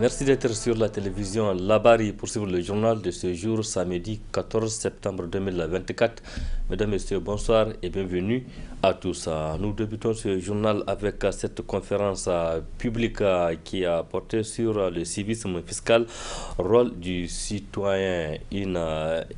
Merci d'être sur la télévision Labari pour suivre le journal de ce jour, samedi 14 septembre 2024. Mesdames, Messieurs, bonsoir et bienvenue à tous. Nous débutons ce journal avec cette conférence publique qui a porté sur le civisme fiscal, rôle du citoyen, une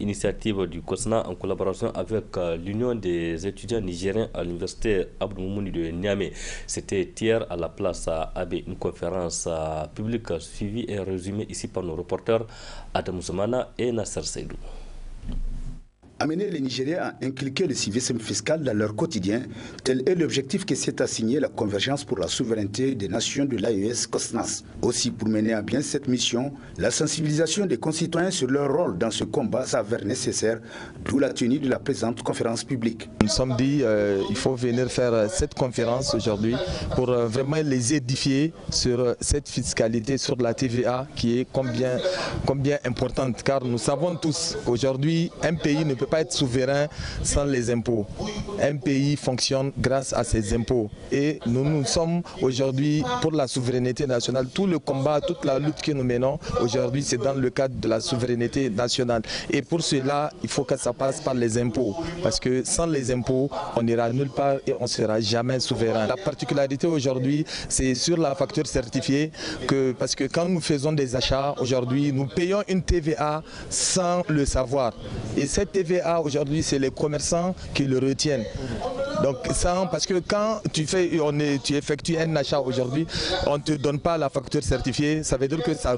initiative du COSNA en collaboration avec l'Union des étudiants nigériens à l'université Abdou Moumouni de Niamey. C'était hier à la place Abbé, une conférence publique suivie et résumée ici par nos reporters Adam Soumana et Nasser Seydou. Amener les Nigériens à inculquer le civisme fiscal dans leur quotidien, tel est l'objectif que s'est assigné la Convergence pour la souveraineté des nations de l'AES COSNAS. Aussi, pour mener à bien cette mission, la sensibilisation des concitoyens sur leur rôle dans ce combat s'avère nécessaire, d'où la tenue de la présente conférence publique. Nous sommes dit il faut venir faire cette conférence aujourd'hui pour vraiment les édifier sur cette fiscalité, sur la TVA qui est combien importante, car nous savons tous aujourd'hui un pays ne peut pas être souverain sans les impôts. Un pays fonctionne grâce à ses impôts et nous sommes aujourd'hui pour la souveraineté nationale. Tout le combat, toute la lutte que nous menons aujourd'hui, c'est dans le cadre de la souveraineté nationale. Et pour cela, il faut que ça passe par les impôts. Parce que sans les impôts, on n'ira nulle part et on ne sera jamais souverain. La particularité aujourd'hui, c'est sur la facture certifiée, parce que quand nous faisons des achats aujourd'hui, nous payons une TVA sans le savoir. Et cette TVA aujourd'hui, c'est les commerçants qui le retiennent. Donc parce que quand tu effectues un achat aujourd'hui, on ne te donne pas la facture certifiée, ça veut dire que ça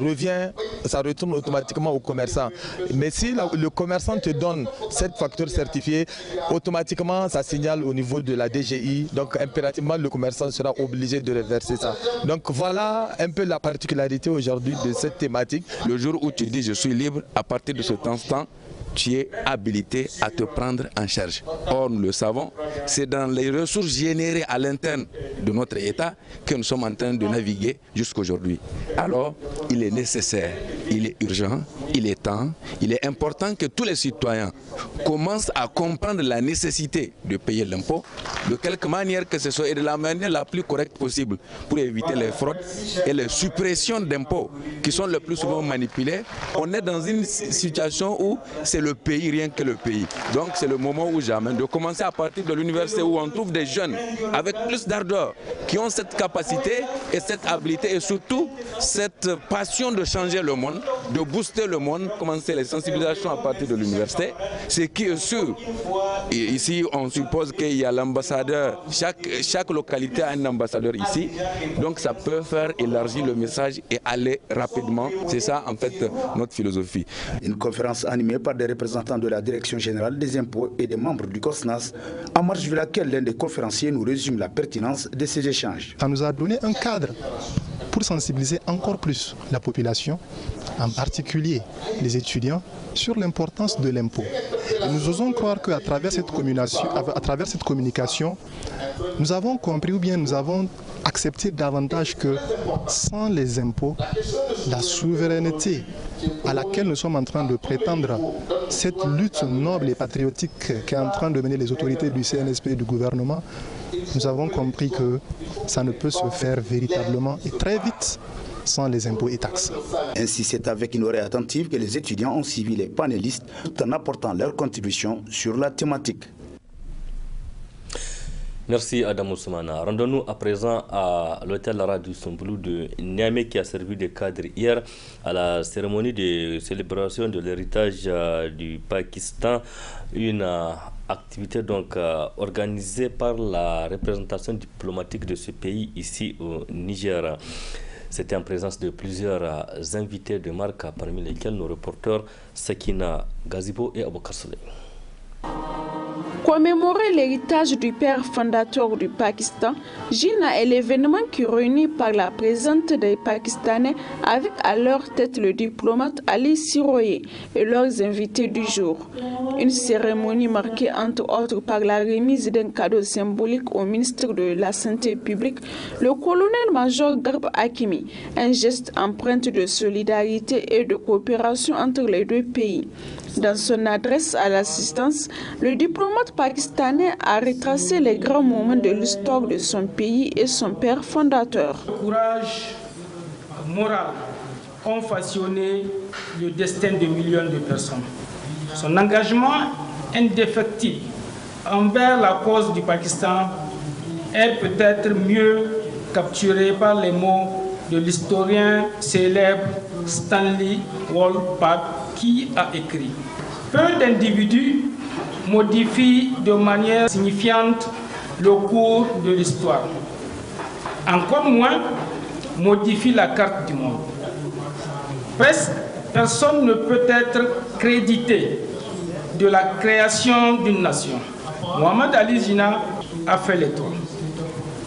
retourne automatiquement au commerçant. Mais si le commerçant te donne cette facture certifiée, automatiquement ça signale au niveau de la DGI, donc impérativement le commerçant sera obligé de reverser ça. Donc voilà un peu la particularité aujourd'hui de cette thématique. Le jour où tu dis je suis libre, à partir de cet instant, tu es habilité à te prendre en charge. Or, nous le savons, c'est dans les ressources générées à l'interne de notre État que nous sommes en train de naviguer jusqu'aujourd'hui. Alors, il est nécessaire, il est urgent, il est temps, il est important que tous les citoyens commencent à comprendre la nécessité de payer l'impôt, de quelque manière que ce soit et de la manière la plus correcte possible pour éviter les fraudes et les suppressions d'impôts qui sont le plus souvent manipulées. On est dans une situation où c'est le pays, rien que le pays. Donc c'est le moment où jamais de commencer à partir de l'université où on trouve des jeunes avec plus d'ardeur qui ont cette capacité et cette habilité et surtout cette passion de changer le monde, de booster le monde, commencer les sensibilisations à partir de l'université. Ce qui est sûr, et ici on suppose qu'il y a l'ambassadeur, chaque localité a un ambassadeur ici, donc ça peut faire élargir le message et aller rapidement. C'est ça en fait notre philosophie. Une conférence animée par des représentants de la Direction générale des impôts et des membres du COSNAS, en marge de laquelle l'un des conférenciers nous résume la pertinence de ces échanges. Ça nous a donné un cadre pour sensibiliser encore plus la population, en particulier les étudiants, sur l'importance de l'impôt. Et nous osons croire qu'à travers cette communication, nous avons compris ou bien nous avons accepté davantage que sans les impôts, la souveraineté à laquelle nous sommes en train de prétendre, cette lutte noble et patriotique qu'est en train de mener les autorités du CNSP et du gouvernement, nous avons compris que ça ne peut se faire véritablement et très vite sans les impôts et taxes. Ainsi, c'est avec une oreille attentive que les étudiants ont suivi les panélistes tout en apportant leur contribution sur la thématique. Merci Adam Soumana. Rendons-nous à présent à l'hôtel Lara du Somboulou de Niamey qui a servi de cadre hier à la cérémonie de célébration de l'héritage du Pakistan, une activité donc organisée par la représentation diplomatique de ce pays ici au Niger. C'était en présence de plusieurs invités de marque, parmi lesquels nos reporters Sakina Gazibo et Aboukar Souley. Commémorer l'héritage du père fondateur du Pakistan, Jinnah est l'événement qui réunit par la présence des Pakistanais avec à leur tête le diplomate Ali Siroye et leurs invités du jour. Une cérémonie marquée entre autres par la remise d'un cadeau symbolique au ministre de la Santé publique, le colonel-major Garba Hakimi, un geste empreinte de solidarité et de coopération entre les deux pays. Dans son adresse à l'assistance, le diplomate pakistanais a retracé les grands moments de l'histoire de son pays et son père fondateur. Le courage moral ont façonné le destin de millions de personnes. Son engagement indéfectible envers la cause du Pakistan est peut-être mieux capturé par les mots de l'historien célèbre Stanley Wolbach qui a écrit « Peu d'individus modifient de manière signifiante le cours de l'histoire. Encore moins modifient la carte du monde. Presque personne ne peut être crédité de la création d'une nation. Mohamed Ali Jinnah a fait les tours.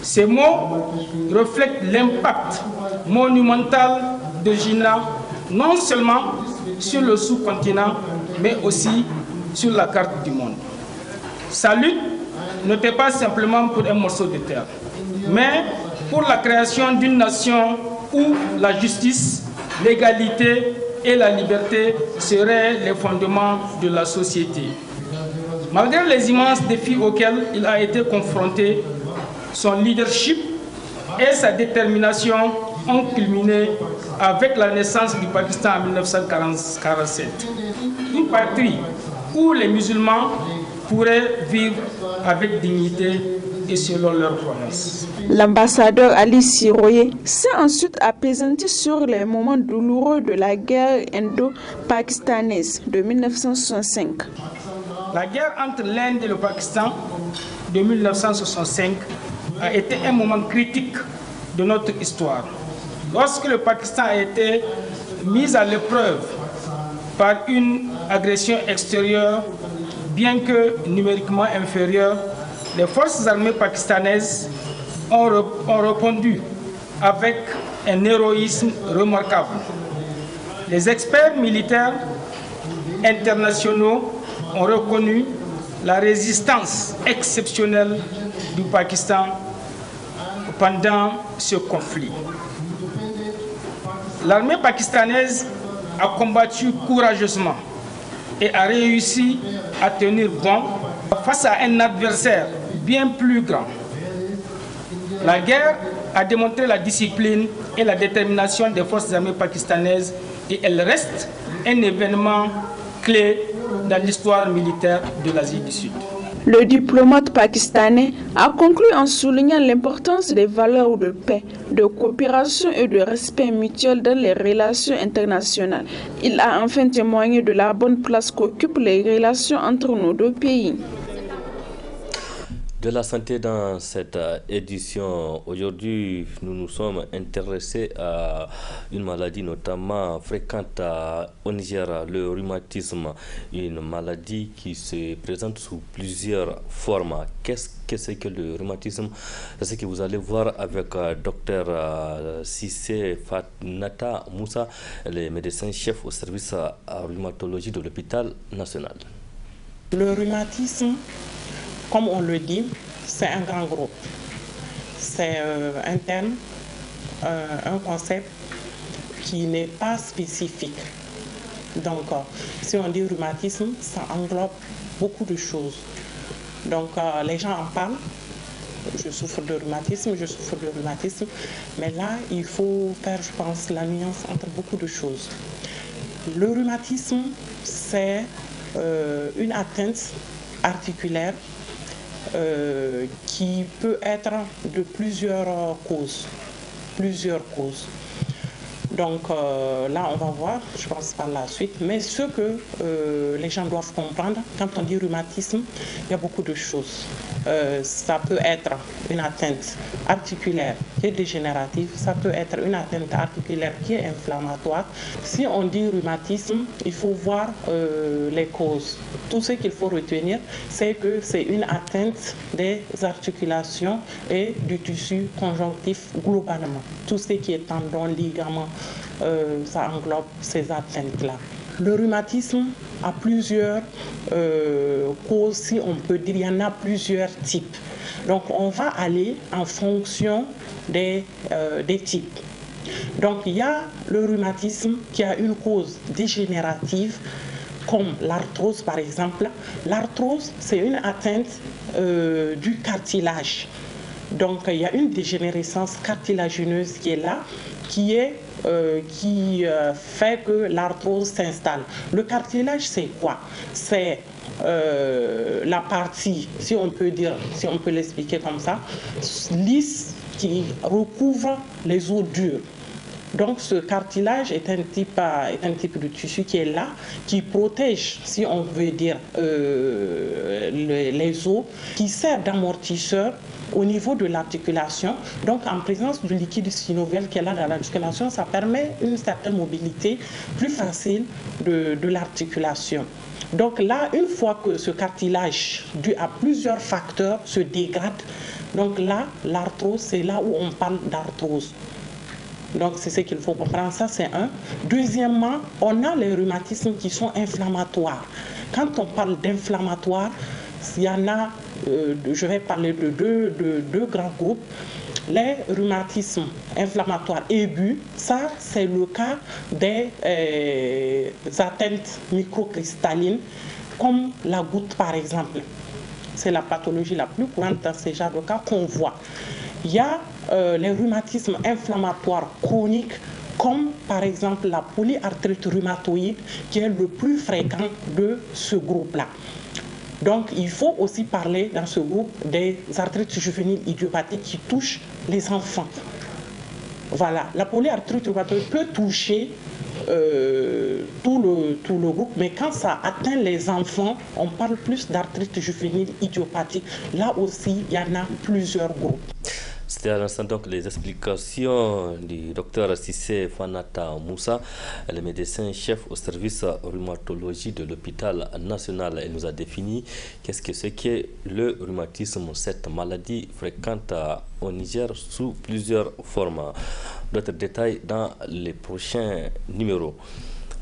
Ces mots reflètent l'impact monumental de Jinnah, non seulement sur le sous-continent, mais aussi sur la carte du monde. Sa lutte n'était pas simplement pour un morceau de terre, mais pour la création d'une nation où la justice, l'égalité et la liberté seraient les fondements de la société. Malgré les immenses défis auxquels il a été confronté, son leadership et sa détermination ont culminé avec la naissance du Pakistan en 1947. Une patrie où les musulmans pourraient vivre avec dignité et selon leurs promesses. L'ambassadeur Ali Siroye s'est ensuite apaisanti sur les moments douloureux de la guerre indo-pakistanaise de 1965. La guerre entre l'Inde et le Pakistan de 1965 a été un moment critique de notre histoire. Lorsque le Pakistan a été mis à l'épreuve par une agression extérieure, bien que numériquement inférieure, les forces armées pakistanaises ont répondu avec un héroïsme remarquable. Les experts militaires internationaux ont reconnu la résistance exceptionnelle du Pakistan pendant ce conflit. L'armée pakistanaise a combattu courageusement et a réussi à tenir bon face à un adversaire bien plus grand. La guerre a démontré la discipline et la détermination des forces armées pakistanaises et elle reste un événement clé dans l'histoire militaire de l'Asie du Sud. Le diplomate pakistanais a conclu en soulignant l'importance des valeurs de paix, de coopération et de respect mutuel dans les relations internationales. Il a enfin témoigné de la bonne place qu'occupent les relations entre nos deux pays. De la santé dans cette édition. Aujourd'hui, nous nous sommes intéressés à une maladie notamment fréquente au Niger, le rhumatisme. Une maladie qui se présente sous plusieurs formes. Qu'est-ce que c'est que le rhumatisme? C'est ce que vous allez voir avec Dr Sissé Fatnata Moussa, le médecin-chef au service rhumatologie de l'hôpital national. Le rhumatisme, comme on le dit, c'est un grand groupe. C'est un terme, un concept qui n'est pas spécifique. Donc, si on dit rhumatisme, ça englobe beaucoup de choses. Donc, les gens en parlent. Je souffre de rhumatisme, mais là, il faut faire, je pense, la nuance entre beaucoup de choses. Le rhumatisme, c'est une atteinte articulaire qui peut être de plusieurs causes. Donc là, on va voir, je pense, par la suite. Mais ce que les gens doivent comprendre, quand on dit rhumatisme, il y a beaucoup de choses. Ça peut être une atteinte articulaire qui est dégénérative, ça peut être une atteinte articulaire qui est inflammatoire. Si on dit rhumatisme, il faut voir les causes. Tout ce qu'il faut retenir, c'est que c'est une atteinte des articulations et du tissu conjonctif globalement. Tout ce qui est tendon, ligament, ça englobe ces atteintes-là. Le rhumatisme a plusieurs causes, si on peut dire, il y en a plusieurs types. Donc on va aller en fonction des types. Donc il y a le rhumatisme qui a une cause dégénérative, comme l'arthrose par exemple. L'arthrose, c'est une atteinte du cartilage. Donc il y a une dégénérescence cartilagineuse qui est là, qui est qui fait que l'arthrose s'installe. Le cartilage, c'est quoi? C'est la partie, si on peut l'expliquer comme ça, lisse qui recouvre les os durs. Donc ce cartilage est un type de tissu qui est là, qui protège, si on veut dire, les os, qui sert d'amortisseur au niveau de l'articulation. Donc en présence du liquide synovial qui est là dans l'articulation, ça permet une certaine mobilité plus facile de l'articulation. Donc là, une fois que ce cartilage, dû à plusieurs facteurs, se dégrade, donc là, l'arthrose, c'est là où on parle d'arthrose. Donc c'est ce qu'il faut comprendre, ça c'est un. Deuxièmement, on a les rhumatismes qui sont inflammatoires. Quand on parle d'inflammatoire, il y en a, je vais parler de deux grands groupes. Les rhumatismes inflammatoires aigus, ça c'est le cas des atteintes microcristallines, comme la goutte par exemple. C'est la pathologie la plus courante dans ces genres de cas qu'on voit. Il y a les rhumatismes inflammatoires chroniques, comme par exemple la polyarthrite rhumatoïde, qui est le plus fréquent de ce groupe-là. Donc il faut aussi parler dans ce groupe des arthrites juvéniles idiopathiques qui touchent les enfants. Voilà, la polyarthrite rhumatoïde peut toucher tout le groupe, mais quand ça atteint les enfants, on parle plus d'arthrite juvénile idiopathique. Là aussi, il y en a plusieurs groupes. C'était à l'instant donc les explications du docteur Sissé Fanata Moussa, le médecin-chef au service rhumatologie de l'hôpital national. Elle nous a défini qu'est-ce que c'est que le rhumatisme, cette maladie fréquente au Niger sous plusieurs formes. D'autres détails dans les prochains numéros.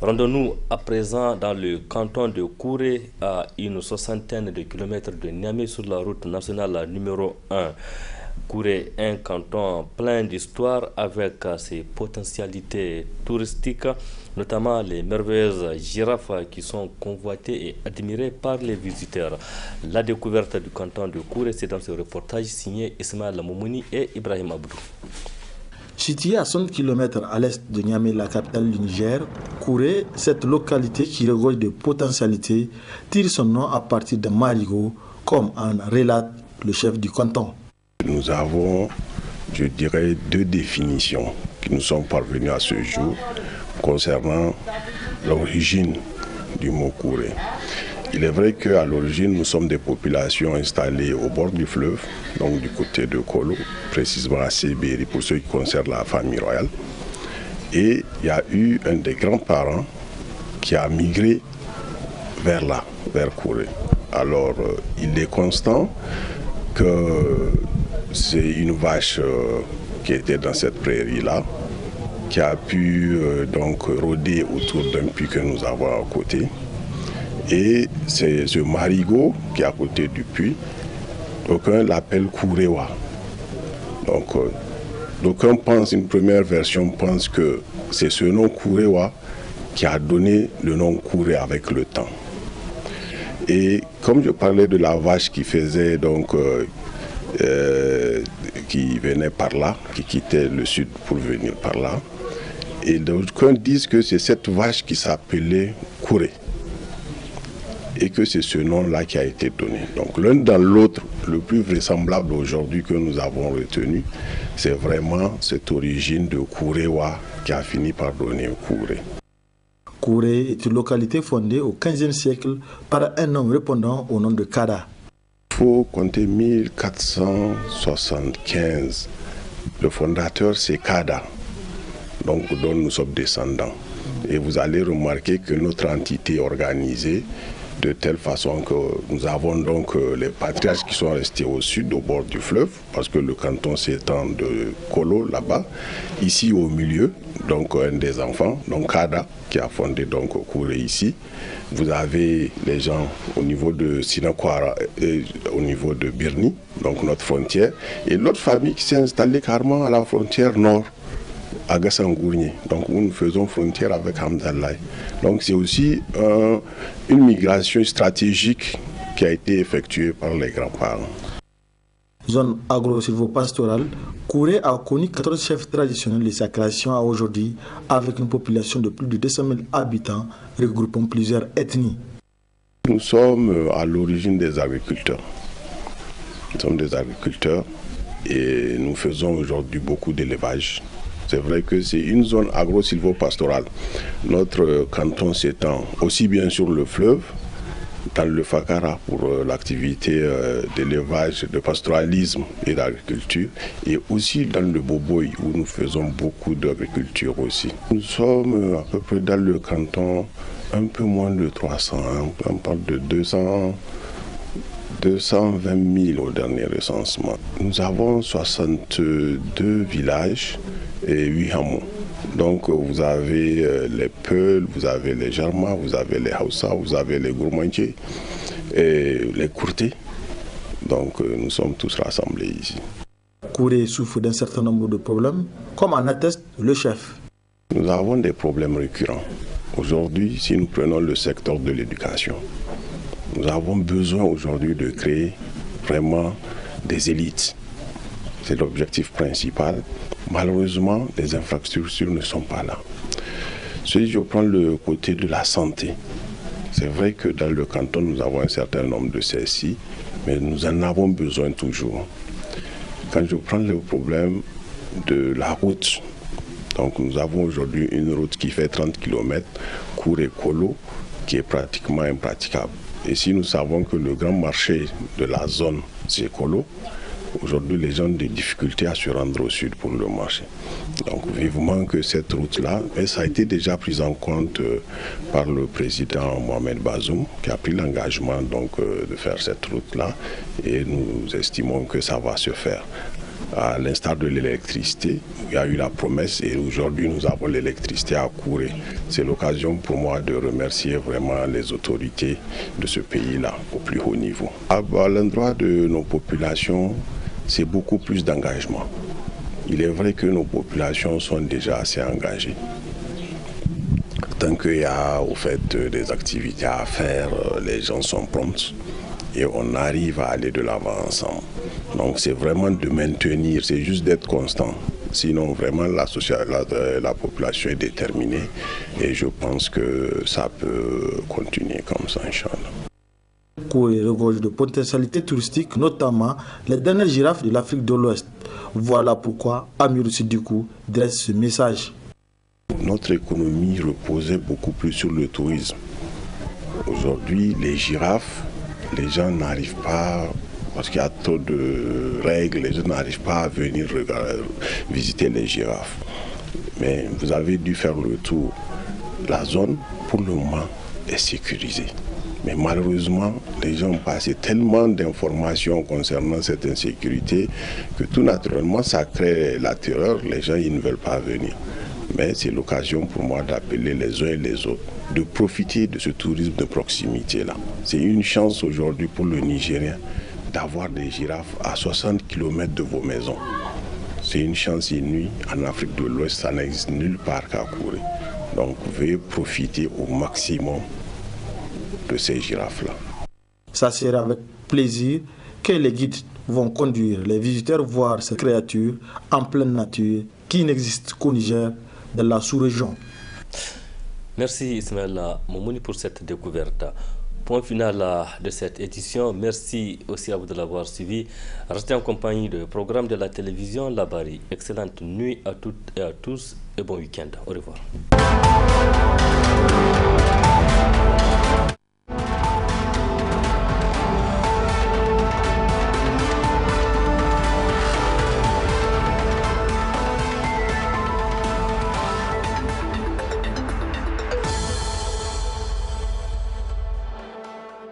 Rendons-nous à présent dans le canton de Kouré, à une soixantaine de kilomètres de Niamey sur la route nationale numéro 1. Kouré, un canton plein d'histoire avec ses potentialités touristiques, notamment les merveilleuses girafes qui sont convoitées et admirées par les visiteurs. La découverte du canton de Kouré, c'est dans ce reportage signé Ismaël Moumouni et Ibrahim Abdou. Située à 60 km à l'est de Niamey, la capitale du Niger, Kouré, cette localité qui regorge de potentialités, tire son nom à partir de marigots, comme en relate le chef du canton. Nous avons, je dirais, deux définitions qui nous sont parvenues à ce jour concernant l'origine du mot Kouré. Il est vrai qu'à l'origine, nous sommes des populations installées au bord du fleuve, donc du côté de Kolo, précisément à Sébéri, pour ceux qui concernent la famille royale. Et il y a eu un des grands-parents qui a migré vers là, vers Kouré. Alors, il est constant que c'est une vache qui était dans cette prairie-là, qui a pu donc rôder autour d'un puits que nous avons à côté. Et c'est ce marigot qui est à côté du puits, d'aucuns l'appellent Kourewa. Donc, d'aucuns pensent, une première version pense que c'est ce nom Kourewa qui a donné le nom Kouré avec le temps. Et comme je parlais de la vache qui faisait donc qui venait par là, qui quittait le sud pour venir par là, et d'aucuns disent que c'est cette vache qui s'appelait Kouré, et que c'est ce nom-là qui a été donné. Donc l'un dans l'autre, le plus vraisemblable aujourd'hui que nous avons retenu, c'est vraiment cette origine de Kourewa qui a fini par donner Kouré. Kouré est une localité fondée au XVe siècle par un homme répondant au nom de Kada. Il faut compter 1475. Le fondateur, c'est Kada, donc dont nous sommes descendants. Et vous allez remarquer que notre entité est organisée de telle façon que nous avons donc les patriarches qui sont restés au sud, au bord du fleuve, parce que le canton s'étend de Kolo là-bas, ici au milieu, donc un des enfants, donc Kada, qui a fondé donc Kouré ici. Vous avez les gens au niveau de Sinakwara et au niveau de Birni, donc notre frontière, et l'autre famille qui s'est installée carrément à la frontière nord, à Gassangourni, donc où nous faisons frontière avec Hamdallah. Donc c'est aussi une migration stratégique qui a été effectuée par les grands-parents. zone agro-silvopastorale, Kouré a connu 14 chefs traditionnels de sa création à aujourd'hui, avec une population de plus de 200 000 habitants, regroupant plusieurs ethnies. Nous sommes à l'origine des agriculteurs. Nous sommes des agriculteurs et nous faisons aujourd'hui beaucoup d'élevage. C'est vrai que c'est une zone agro-silvopastorale. Notre canton s'étend aussi bien sur le fleuve, dans le Fakara pour l'activité d'élevage, de pastoralisme et d'agriculture, et aussi dans le Boboï où nous faisons beaucoup d'agriculture aussi. Nous sommes à peu près dans le canton un peu moins de 300, hein. On parle de 220 000 au dernier recensement. Nous avons 62 villages et 8 hameaux. Donc vous avez les Peuls, vous avez les Jarma, vous avez les Hausa, vous avez les Gourmandiers et les Courtés. Donc nous sommes tous rassemblés ici. Kouré souffre d'un certain nombre de problèmes, comme en atteste le chef. Nous avons des problèmes récurrents. Aujourd'hui, si nous prenons le secteur de l'éducation, nous avons besoin aujourd'hui de créer vraiment des élites. C'est l'objectif principal. Malheureusement, les infrastructures ne sont pas là. Si je prends le côté de la santé, c'est vrai que dans le canton, nous avons un certain nombre de CSI, mais nous en avons besoin toujours. Quand je prends le problème de la route, donc nous avons aujourd'hui une route qui fait 30 km, Kouré-Kolo, qui est pratiquement impraticable. Et si nous savons que le grand marché de la zone, c'est Kolo, aujourd'hui les gens ont des difficultés à se rendre au sud pour le marché. Donc vivement que cette route-là, mais ça a été déjà pris en compte par le président Mohamed Bazoum, qui a pris l'engagement de faire cette route-là, et nous estimons que ça va se faire. À l'instar de l'électricité, il y a eu la promesse et aujourd'hui nous avons l'électricité à Kouré. C'est l'occasion pour moi de remercier vraiment les autorités de ce pays-là au plus haut niveau. À l'endroit de nos populations, c'est beaucoup plus d'engagement. Il est vrai que nos populations sont déjà assez engagées. Tant qu'il y a au fait des activités à faire, les gens sont prompts et on arrive à aller de l'avant ensemble. Donc c'est vraiment de maintenir, c'est juste d'être constant. Sinon vraiment la population est déterminée et je pense que ça peut continuer comme ça, Inch'Allah. Kouré regorge de potentialités touristiques, notamment les dernières girafes de l'Afrique de l'Ouest. Voilà pourquoi Amirou Siddikou dresse ce message. Notre économie reposait beaucoup plus sur le tourisme. Aujourd'hui, les girafes, les gens n'arrivent pas, parce qu'il y a trop de règles, les gens n'arrivent pas à venir visiter les girafes. Mais vous avez dû faire le tour. La zone, pour le moment, est sécurisée. Mais malheureusement, les gens ont passé tellement d'informations concernant cette insécurité que tout naturellement, ça crée la terreur. Les gens ils ne veulent pas venir. Mais c'est l'occasion pour moi d'appeler les uns et les autres, de profiter de ce tourisme de proximité-là. C'est une chance aujourd'hui pour le Nigérien d'avoir des girafes à 60 km de vos maisons. C'est une chance inouïe. En Afrique de l'Ouest, ça n'existe nulle part qu'à Kouré. Donc, veuillez profiter au maximum de ces girafes-là. Ça sera avec plaisir que les guides vont conduire les visiteurs voir ces créatures en pleine nature qui n'existent qu'au Niger, dans la sous-région. Merci Ismaël Moumouni pour cette découverte. Point final de cette édition. Merci aussi à vous de l'avoir suivi. Restez en compagnie du programme de la télévision Labari. Excellente nuit à toutes et à tous et bon week-end. Au revoir.